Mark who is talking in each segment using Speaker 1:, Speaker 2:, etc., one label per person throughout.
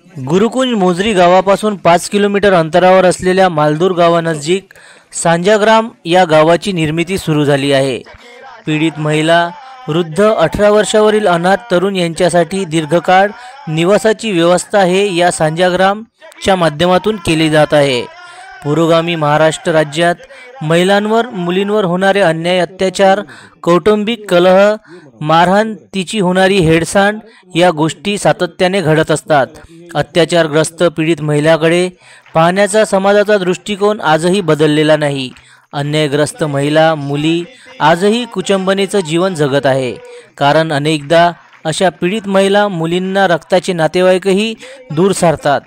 Speaker 1: गुरुकुंज मोझरी गावापासून 5 किलोमीटर अंतरावर असलेल्या मालदूर गावानजीक सांजाग्राम या गावाची निर्मिती सुरू झाली आहे। पीडित महिला, वृद्ध, 18 वर्षावरील अनाथ तरुण यांच्यासाठी दीर्घकाळ निवासाची व्यवस्था हे या सांजाग्रामच्या माध्यमातून केली जात आहे। पुरोगामी महाराष्ट्र राज्यात महिलांवर, मुलींवर होणारे अन्याय, अत्याचार, कौटुंबिक कलह, मारहाण, तिची होणारी हेळसांड या गोष्टी सातत्याने घडत असतात। अत्याचारग्रस्त पीडित महिलाकडे पाहण्याचा समाजाचा दृष्टिकोन आजही बदललेला नाही। अन्यायग्रस्त महिला, मुली आजही कुचंबनेचं जीवन जगत आहे। कारण अनेकदा अशा पीडित महिला, मुलींना रक्ताचे नातेवाईकही दूर सारतात।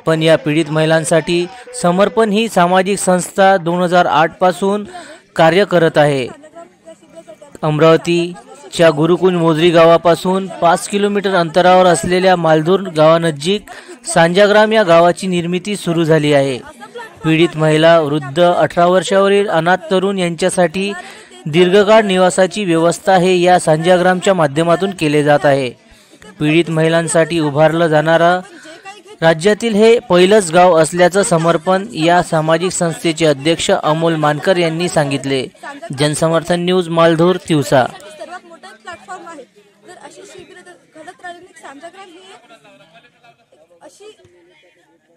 Speaker 1: पण या पीडित महिलांसाठी समर्पण ही सामाजिक संस्था 2008 पासून कार्य करत आहे। अमरावतीच्या गुरुकुंज मोझरी गावापासून 5 किलोमीटर अंतरावर असलेल्या मालदूर गावानजीक सांजाग्राम या गावाची निर्मिती सुरू झाली आहे। पीडित महिला, वृद्ध, 18 वर्षावरील अनाथ तरुण यांच्यासाठी दीर्घकाळ निवासाची व्यवस्था हे या सांजाग्रामच्या माध्यमातून केले जात आहे। पीडित महिलांसाठी उभारलं जाणारा राज्यातील हे पहिलंच गाव असल्याचं समर्पण या सामाजिक संस्थेचे अध्यक्ष अमोल मानकर यांनी सांगितले। जनसमर्थन न्यूज, मालदूर, तिवसा।
Speaker 2: सर्वात मोठा प्लॅटफॉर्म आहे। जर अशी शिबिर घडत राहिली, सांजाग्राम ही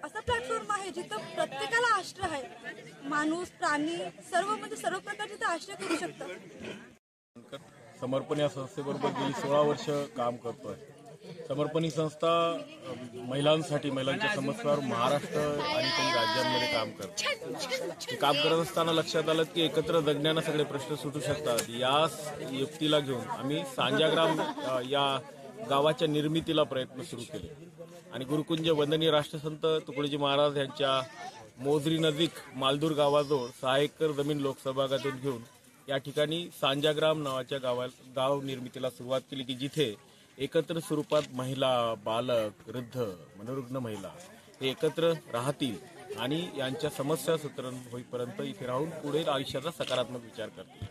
Speaker 2: असा प्लॅटफॉर्म आहे जिथं प्रत्येकाला आश्रय आहे। माणूस, प्राणी सर्व सर्व प्रकारचे ते आश्रय करू शकतात।
Speaker 3: समर्पण या संस्थेबरोबर गेली 16 वर्ष काम करतोय। समर्पण ही संस्था महिलांसाठी, महिलांच्या समस्यावर महाराष्ट्र आणि काही राज्यांमध्ये काम करते। काम करत असताना लक्षात आलं की एकत्र जगण्याने सगळे प्रश्न सुटू शकतात। याच युक्तीला घेऊन आम्ही सांजाग्राम या गावाच्या निर्मितीला प्रयत्न सुरू केले आणि गुरुकुंज वंदनीय राष्ट्रसंत तुकडोजी महाराज यांच्या मोझरी नजीक मालदूर गावाजवळ 6 एकर जमीन लोकसभागातून घेऊन या ठिकाणी सांजाग्राम नावाच्या गाव निर्मितीला सुरुवात केली की जिथे एकत्र स्वरूपात महिला, बालक, वृद्ध, मनोरुग्ण महिला हे एकत्र राहतील आणि यांच्या समस्या सुतरण होईपर्यंत इथे राहून पुढे आयुष्याचा सकारात्मक विचार करतील।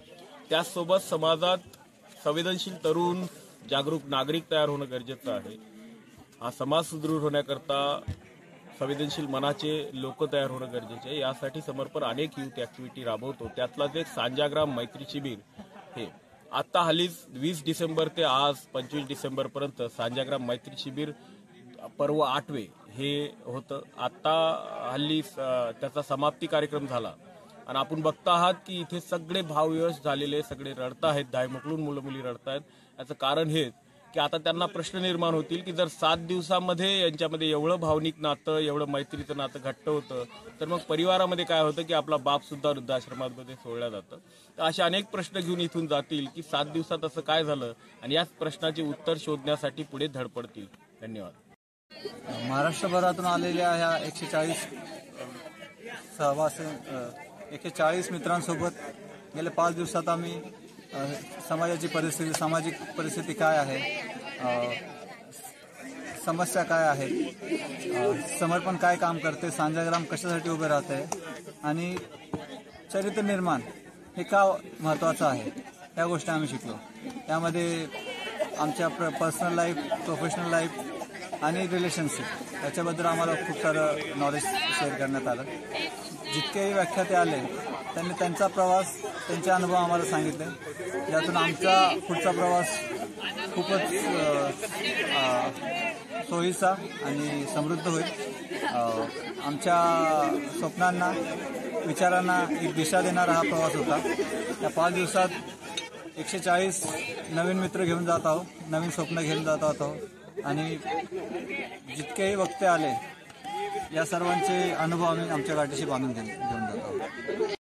Speaker 3: त्याचसोबत समाजात संवेदनशील तरुण, जागरूक नागरिक तयार होणं गरजेचं आहे। हा समाज सुदृढ होण्याकरता संवेदनशील मनाचे लोक तयार होणं गरजेचे आहे। यासाठी समर्पण अनेक युथ ऍक्टिव्हिटी राबवतो। त्यातलाच एक सांजाग्राम मैत्री शिबिर हे आता हल्ली 20 डिसेंबर ते आज 25 डिसेंबर पर्यंत सांजाग्राम मैत्री शिबिर पर्व 8वे हे होतं। आता हल्ली त्याचा समाप्ती कार्यक्रम झाला आणि आपण बघता आहात की इथे सगळे भावविवश झालेले, सगळे रडत आहेत, दायमुकलून मुलं मुली रडत आहेत। याचं कारण हे की आता त्यांना प्रश्न निर्माण होतील की जर 7 दिवसामध्ये यांच्यामध्ये एवढं भावनिक नातं, एवढं मैत्रीचं नातं घट्ट होतं तर मग परिवारामध्ये काय होतं की आपला बाप सुद्धा वृद्धाश्रमामध्ये सोडला जातं। तर असे अनेक प्रश्न घेऊन इथून जातील की 7 दिवसात असं काय झालं आणि याच प्रश्नाचे उत्तर शोधण्यासाठी पुढे धडपडतील। धन्यवाद।
Speaker 4: महाराष्ट्रभरातून आलेल्या ह्या 140 मित्रांसोबत गेल्या 5 दिवसात आम्ही समाजाची परिस्थिती, सामाजिक परिस्थिती काय आहे, समस्या काय आहेत, समर्पण काय काम करते, सांजाग्राम कशासाठी उभे राहते आणि चरित्र निर्माण हे का महत्त्वाचं आहे या गोष्टी आम्ही शिकलो। त्यामध्ये आमच्या पर्सनल लाईफ, प्रोफेशनल लाईफ आणि रिलेशनशिप याच्याबद्दल आम्हाला खूप सारं नॉलेज शेअर करण्यात आलं। जितकेही व्याख्याते आले त्यांनी त्यांचा प्रवास, त्यांचे अनुभव आम्हाला सांगितले, ज्यातून आमचा पुढचा प्रवास खूपच सोयीचा आणि समृद्ध होईल। आमच्या स्वप्नांना, विचारांना एक दिशा देणारा हा प्रवास होता। या 5 दिवसात 140 नवीन मित्र घेऊन जात आहोत, नवीन स्वप्न घेऊन जात आहोत आणि जितकेही वक्ते आले या सर्वांचे अनुभव आम्ही आमच्या गाठीशी बांधून घेऊन जात आहोत।